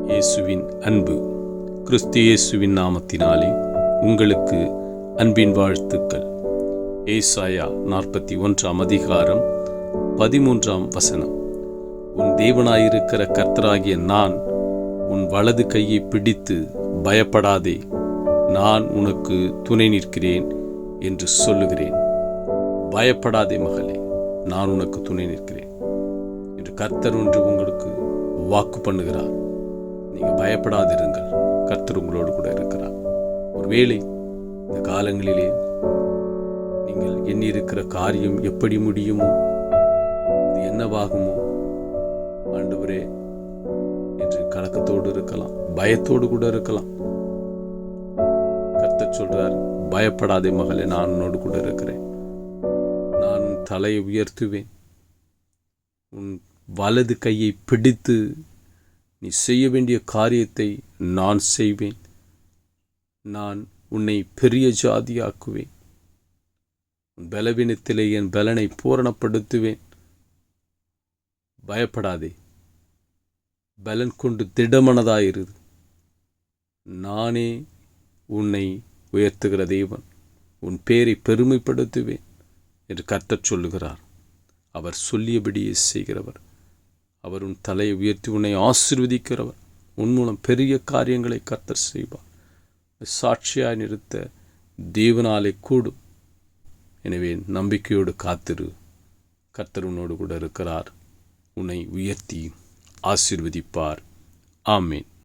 இயேசுவின் அன்பு. கிறிஸ்து இயேசுவின் நாமத்தினாலே உங்களுக்கு அன்பின் வாழ்த்துக்கள். ஏசாயா 41 அதிகாரம் 13 உன் தேவனாயிருக்கிற கர்த்தராகிய நான் உன் வலது கையை பிடித்து பயப்படாதே, நான் உனக்கு துணை நிற்கிறேன் என்று சொல்லுகிறேன். பயப்படாதே மகளே, நான் உனக்கு துணை நிற்கிறேன் என்று கர்த்தர் ஒன்று உங்களுக்கு வாக்கு பண்ணுகிறார். நீங்கள் பயப்படாதிருங்கள், கர்த்தர் உங்களோடு கூட இருக்கிறார். ஒருவேளை இந்த காலங்களிலே நீங்கள் எண்ணியிருக்கிற காரியம் எப்படி முடியுமோ, அது என்னவாகுமோ, ஆண்டவரே என்று கலக்கத்தோடு இருக்கலாம், பயத்தோடு கூட இருக்கலாம். கர்த்தர் சொல்றார், பயப்படாதே மகளே, நான் உன்னோடு கூட இருக்கிறேன். நான் உன் தலையை உயர்த்துவேன், உன் வலது கையை பிடித்து நீ செய்ய வேண்டிய காரியத்தை நான் செய்வேன். நான் உன்னை பெரிய ஜாதியாக்குவேன். உன் பலவீனத்திலே என் பலனை பூரணப்படுத்துவேன். பயப்படாதே, பலன் கொண்டு திடமனதாயிரு. நானே உன்னை உயர்த்துகிற தேவன், உன் பேரை பெருமைப்படுத்துவேன் என்று கர்த்தர் சொல்லுகிறார். அவர் சொல்லியபடியே செய்கிறவர். அவர் உன் தலையை உயர்த்தி உன்னை ஆசீர்வதிக்கிறவர். உன் மூலம் பெரிய காரியங்களை கர்த்தர் செய்வார். சாட்சியாய் நிறுத்த தேவனாலே கூடும். எனவே நம்பிக்கையோடு காத்திரு. கர்த்தர் உன்னோடு கூட இருக்கிறார். உன்னை உயர்த்தி ஆசீர்வதிப்பார். ஆமேன்.